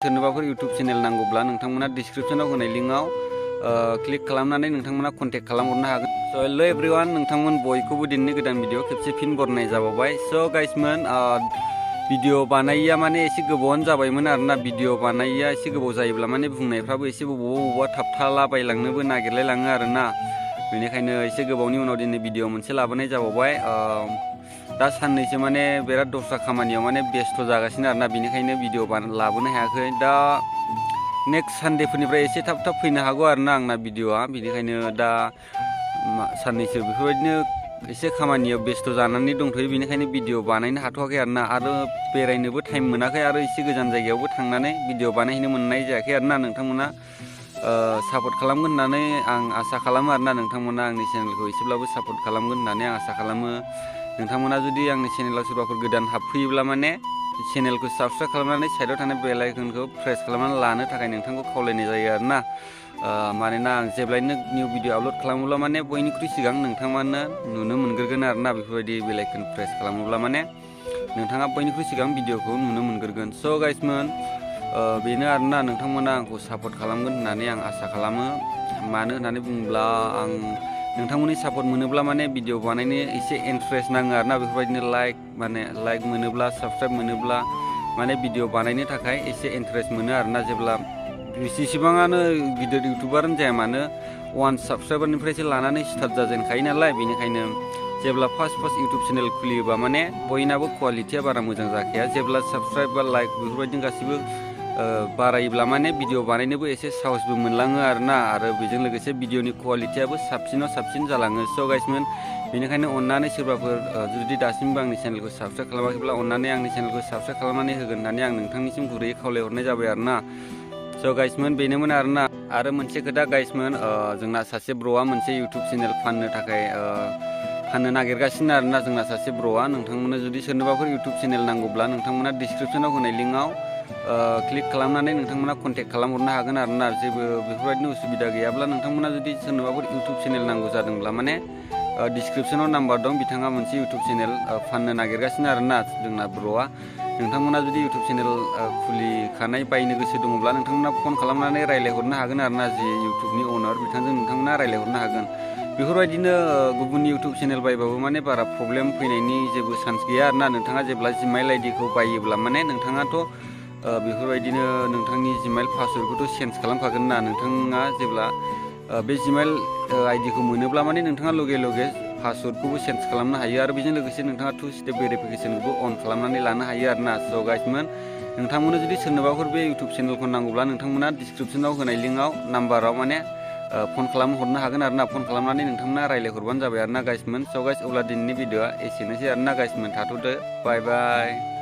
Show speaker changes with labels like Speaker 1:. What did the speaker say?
Speaker 1: सोरनोबाफोर YouTube channel नांगौब्ला नोंथांमोना डिस्क्रिप्शनाव होनाय लिंकआव क्लिक खालामनानै नोंथांमोना कन्टेक्ट खालामहरनो हागोन। स' हेलो एभ्रिवान, नोंथांमोन बयखौबो दिनैनि गोदान भिडिअ खेबसे फिन बरनाय जाबावबाय। स' गाइसमोन, भिडिअ बानायिया माने एसे गोबावानो जाबायमोन आरोना। भिडिअ बानायिया एसे गोबाव जायोब्ला माने बुंनायफ्राबो एसे बबावबा थाबथाला बायलांनोबो नागिरलायलाङो आरोना। बेनिखायनो एसे गोबावनि उनाव दिनै भिडिअ मोनसे लाबोनाय जाबावबाय। दा साननैसो माने बिराद दस्रा खामानियाव माने बेस्थ' जागासिनो आरोना, बेनिखायनो भिडिअ लाबोनो हायाखै। दा नेक्स्ट सानडेफोरनिफ्राय एसे थाब थाब फैनो हागौ आरोना आंना भिडिअआ। बेनिखायनो दा साननैसो बेफोरबायदिनो एसे खामानियाव बेस्थ' जानानै दंथ'यो, बेनिखायनो भिडिअ बानायनो हाथ'वाखै आरोना। आरो बेरायनोबो टाइम मोनाखै, आरो एसे गोजान जायगायावबो थांनानै भिडिअ बानायहैनो मोननाय जायाखै आरोना। नोंथांमोना सापर्ट खालामगोन होननानै आं आसा खालामो आरोना। नोंथांमोना आंनि चेनेलखौ एसेब्लाबो सापर्ट खालामगोन होननानै आं आसा खालामो। नोंथांमोना जुदि आंनि चेनेलाव सोरबाफोर गोदान हाबफैयोब्ला माने चेनेलखौ साबस्क्राइब खालामनानै साइडआव थानाय बेल आइकनखौ प्रेस खालामनानै लानो थाखाय नोंथांखौ खावलायनाय जायो आरोना। मानोना आं जेब्लायनो निउ भिडिअ आपल'ड खालामोब्ला माने बयनिख्रुइ सिगां नोंथांमोना नुनो मोनग्रोगोन आरोना। बेफोरबायदि बेल आइकन प्रेस खालामोब्ला माने नोंथाङा बयनिख्रुइ सिगां भिडिअखौ नुनो मोनग्रोगोन। स' गाइसमोन, बेनो आरोना। नोंथांमोना आंखौ सापर्ट खालामगोन होननानै आं आसा खालामो। मानो होननानै बुङोब्ला आं नोंथांमोननि सापर्ट मोनोब्ला माने भिडिअ बानायनो एसे इन्टारेस्ट नाङो आरोना। बेफोरबायदिनो लाइक मोनोब्ला, साबस्क्राइब मोनोब्ला माने भिडिअ बानायनो थाखाय एसे इन्टारेस्ट मोनो आरोना। जेब्ला जेसेबाङानो गिदिर इउटुबारानो जाया मानो, 1 साबस्क्राइबारनिफ्रायसो लानानै स्टार्ट जाजेनखायो नालाय। बेनिखायनो जेब्ला फार्स्ट इउटुब चेनेल खुलियोबा माने बयनाबो क्वालिटिया बारा मोजां जाखाया। जेब्ला साबस्क्राइब बा लाइक बेफोरबायदिनो गासिबो बारायोब्ला माने भिडिअ बानायनोबो एसे साहसबो मोनलाङो आरोना। आरो बेजों लोगोसे भिडिअनि क्वालिटियाबो साबसिनाव साबसिन जालाङो। स' गाइसमोन, बेनिखायनो अननानै सोरबाफोर जुदि दासिमबो आंनि चेनेलखौ साबस्क्राइब खालामाखैब्ला अननानै आंनि चेनेलखौ साबस्क्राइब खालामनानै होगोन होननानै आं नोंथांनिसिम गुरैयै खावलायहरनाय जाबाय आरोना। स' गाइसमोन, बेनोमोन आरोना। आरो मोनसे खोथा गाइसमोन, जोंना सासे ब्र'आ मोनसे इउटुब चेनेल फाननो नागिरगासिनो आरोना। जोंना सासे ब्र'आ, नोंथांमोना जुदि सोरनोबाफोर इउटुब चेनेल नांगौब्ला नोंथांमोना डिसक्रिपसनाव होनाय लिंकआव क्लिक खालामनानै नोंथांमोना कन्टेक्ट खालामहरनो हागोन आरोना। जेबो बेफोरबायदिनो उसुबिदा गैयाब्ला नोंथांमोना जुदि सोरनोबाफोर इउटुब चेनेल नांगौ जादोंब्ला माने डिसक्रिपसनाव नाम्बार दं, बिथाङा मोनसे इउटुब चेनेल फाननो नागिरगासिनो आरोना जोंना ब्र'आ। नोंथांमोना जुदि इउटुब चेनेल खुलिखानाय बायनो गोसो दङब्ला नोंथांमोना फन खालामनानै रायज्लायहरनो हागोन आरोना। जि इउटुबनि अनार बिथांजों नोंथांमोना रायज्लायहरनो हागोन। बेफोरबायदिनो गुबुन इउटुब चेनेल बायबाबो माने बारा प्रब्लेम फैनायनि जेबो चान्स गैया आरोना। नोंथाङा जेब्ला जिमेइल आइडिखौ बायोब्ला माने नोंथाङाथ' बेफोरबायदिनो नोंथांनि जिमेइल पासवर्डखौथ' चेन्ज खालामखागोन ना। नोंथाङा जेब्ला बे जिमेइल आइडिखौ मोनोब्ला माने नोंथाङा लगे पासवर्डखौबो चेन्ज खालामनो हायो। आरो बेजों लोगोसे नोंथाङा 2 स्टेप भेरिफिकेसनखौबो अन खालामनानै लानो हायो आरोना। स' गाइसमोन, नोंथांमोना जुदि सोरनोबाफोर बे इउटुब चेनेलखौ नांगौब्ला नोंथांमोना डिसक्रिपसनाव होनाय लिंकआव नाम्बाराव माने फन खालामहरनो हागोन आरोना। फन खालामनानै नोंथांमोना रायज्लायहरबानो जाबाय आरोना गाइसमोन। स' गाइस, अब्ला दिनैनि भिडिअआ एसेनोसै आरोना गाइसमोन। थाथ'दो, बाय बाय।